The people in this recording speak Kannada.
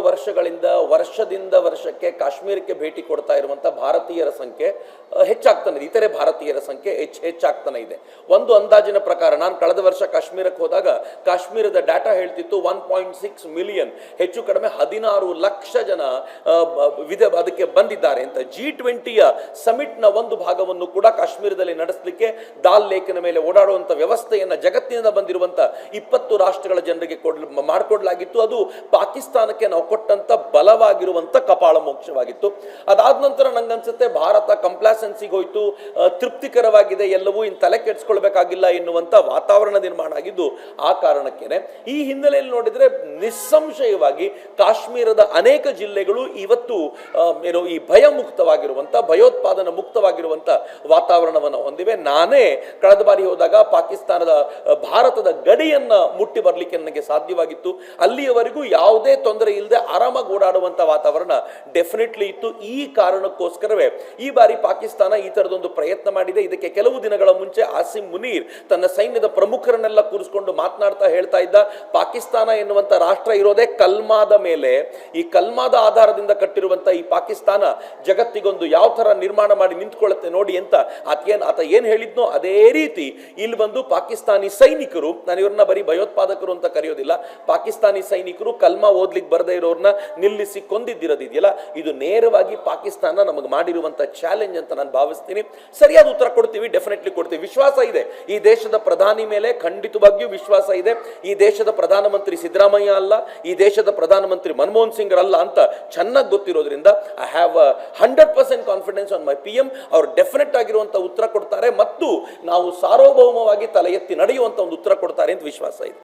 ವರ್ಷಗಳಿಂದ ವರ್ಷದಿಂದ ವರ್ಷಕ್ಕೆ ಕಾಶ್ಮೀರಕ್ಕೆ ಭೇಟಿ ಕೊಡ್ತಾ ಇರುವಂಥ ಭಾರತೀಯರ ಸಂಖ್ಯೆ ಹೆಚ್ಚಾಗ್ತಾನೆ ಇದೆ. ಇತರೆ ಭಾರತೀಯರ ಸಂಖ್ಯೆ ಹೆಚ್ಚಾಗ್ತಾನೆ ಇದೆ. ಒಂದು ಅಂದಾಜಿನ ಪ್ರಕಾರ ನಾನು ಕಳೆದ ವರ್ಷ ಕಾಶ್ಮೀರಕ್ಕೆ ಹೋದಾಗ ಕಾಶ್ಮೀರದ ಡಾಟಾ ಹೇಳ್ತಿತ್ತು 1.6 ಮಿಲಿಯನ್, ಹೆಚ್ಚು ಕಡಿಮೆ 16 ಲಕ್ಷ ಜನ ಅದಕ್ಕೆ ಬಂದಿದ್ದಾರೆ ಅಂತ. G20ಯ ಸಮಿಟ್ನ ಒಂದು ಭಾಗವನ್ನು ಕೂಡ ಕಾಶ್ಮೀರದಲ್ಲಿ ನಡೆಸಲಿಕ್ಕೆ ದಾಲ್ ಲೇಖನ ಮೇಲೆ ಓಡಾಡುವಂಥ ವ್ಯವಸ್ಥೆಯನ್ನು ಜಗತ್ತಿನಿಂದ ಬಂದಿರುವಂಥ 20 ರಾಷ್ಟ್ರಗಳ ಜನರಿಗೆ ಮಾಡಿಕೊಡ್ಲಾಗಿತ್ತು. ಅದು ಪಾಕಿಸ್ತಾನಕ್ಕೆ ನಾವು ಕೊಟ್ಟಂತ ಬಲವಾಗಿರುವಂಥ ಕಪಾಳ ಮೋಕ್ಷವಾಗಿತ್ತು. ಅದಾದ ನಂತರ ನಂಗನ್ಸುತ್ತೆ ಭಾರತ ಕಂಪ್ಲಾಸೆನ್ಸಿಗೆ ಹೋಯ್ತು, ತೃಪ್ತಿಕರವಾಗಿದೆ, ಎಲ್ಲವೂ ಇನ್ನು ತಲೆ ಕೆಡಿಸ್ಕೊಳ್ಬೇಕಾಗಿಲ್ಲ ಎನ್ನುವಂಥ ವಾತಾವರಣ ನಿರ್ಮಾಣ ಆಗಿದ್ದು ಆ ಕಾರಣಕ್ಕೇನೆ. ಈ ಹಿನ್ನೆಲೆಯಲ್ಲಿ ನೋಡಿದ್ರೆ ನಿಸ್ಸಂಶಯವಾಗಿ ಕಾಶ್ಮೀರದ ಅನೇಕ ಜಿಲ್ಲೆಗಳು ಇವತ್ತು ಈ ಭಯ ಮುಕ್ತವಾಗಿರುವಂಥ, ಭಯೋತ್ಪಾದನಾ ಮುಕ್ತವಾಗಿರುವಂಥ ವಾತಾವರಣವನ್ನು ಹೊಂದಿವೆ. ನಾನೇ ಕಳೆದ ಬಾರಿ ಹೋದಾಗ ಪಾಕಿಸ್ತಾನದ ಭಾರತದ ಗಡಿಯನ್ನ ಮುಟ್ಟಿ ಬರಲಿಕ್ಕೆ ನನಗೆ ಸಾಧ್ಯವಾಗಿತ್ತು. ಅಲ್ಲಿಯವರೆಗೂ ಯಾವುದೇ ತೊಂದರೆ ಇಲ್ಲದೆ ಆರಾಮಾಗಿ ಓಡಾಡುವಂಥ ವಾತಾವರಣ ಡೆಫಿನೆಟ್ಲಿ ಇತ್ತು. ಈ ಕಾರಣಕ್ಕೋಸ್ಕರವೇ ಈ ಬಾರಿ ಪಾಕಿಸ್ತಾನ ಈ ತರದೊಂದು ಪ್ರಯತ್ನ ಮಾಡಿದೆ. ಇದಕ್ಕೆ ಕೆಲವು ದಿನಗಳ ಮುಂಚೆ ಆಸಿಮ್ ಮುನೀರ್ ತನ್ನ ಸೈನ್ಯದ ಪ್ರಮುಖರನ್ನೆಲ್ಲ ಕೂರಿಸಿಕೊಂಡು ಮಾತನಾಡ್ತಾ ಹೇಳ್ತಾ ಇದ್ದ, ಪಾಕಿಸ್ತಾನ ಎನ್ನುವಂಥ ರಾಷ್ಟ್ರ ಇರೋದೇ ಕಲ್ಮಾದ ಮೇಲೆ, ಈ ಕಲ್ಮಾದ ಆಧಾರದಿಂದ ಕಟ್ಟಿರುವಂಥ ಈ ಪಾಕಿಸ್ತಾನ ಜಗತ್ತಿಗೊಂದು ಯಾವ ತರ ನಿರ್ಮಾಣ ಮಾಡಿ ನಿಂತ್ಕೊಳ್ಳುತ್ತೆ ನೋಡಿ ಅಂತ ಆತ ಏನ್ ಹೇಳಿದ್ನೋ ಅದೇ ರೀತಿ ಇಲ್ಲಿ ಬಂದು ಪಾಕಿಸ್ತಾನಿ ಸೈನಿಕರು, ನಾನು ಇವ್ರನ್ನ ಬರೀ ಭಯೋತ್ಪಾದಕರು ಅಂತ ಕರೆಯೋದಿಲ್ಲ, ಪಾಕಿಸ್ತಾನಿ ಸೈನಿಕರು ಕಲ್ಮಾ ಓದ್ಲಿಕ್ಕೆ ಬರದೇ ಇರೋರ್ನ ನಿಲ್ಲಿಸಿ ಕೊಂದಿದ್ದಿರೋದಿದೆಯಲ್ಲ, ಇದು ನೇರವಾಗಿ ಪಾಕಿಸ್ತಾನ ನಮಗೆ ಮಾಡಿರುವಂತ ಚಾಲೆಂಜ್ ಅಂತ ನಾನು ಭಾವಿಸ್ತೀನಿ. ಸರಿಯಾದ ಉತ್ತರ ಕೊಡ್ತೀವಿ, ಡೆಫಿನೆಟ್ಲಿ ಕೊಡ್ತೀವಿ. ವಿಶ್ವಾಸ ಇದೆ ಈ ದೇಶದ ಪ್ರಧಾನಿ ಮೇಲೆ, ಖಂಡಿತವಾಗಿಯೂ ವಿಶ್ವಾಸ ಇದೆ. ಈ ದೇಶದ ಪ್ರಧಾನಮಂತ್ರಿ ಸಿದ್ದರಾಮಯ್ಯ ಅಲ್ಲ, ಈ ದೇಶದ ಪ್ರಧಾನಮಂತ್ರಿ ಮನಮೋಹನ್ ಸಿಂಗ್ ಅಲ್ಲ ಅಂತ ಚೆನ್ನಾಗಿ ಗೊತ್ತಿರೋದ್ರಿಂದ I have 100% confidence on my PM. ಅವರು ಡೆಫಿನೆಟ್ ಆಗಿರುವಂತ ಉತ್ತರ ಕೊಡ್ತಾರೆ ಮತ್ತು ನಾವು ಸಾರ್ವಭೌಮವಾಗಿ ತಲೆ ಎತ್ತಿ ನಡೆಯುವಂತ ಒಂದು ಉತ್ತರ ಕೊಡ್ತಾರೆ ಅಂತ ವಿಶ್ವಾಸ ಇದೆ.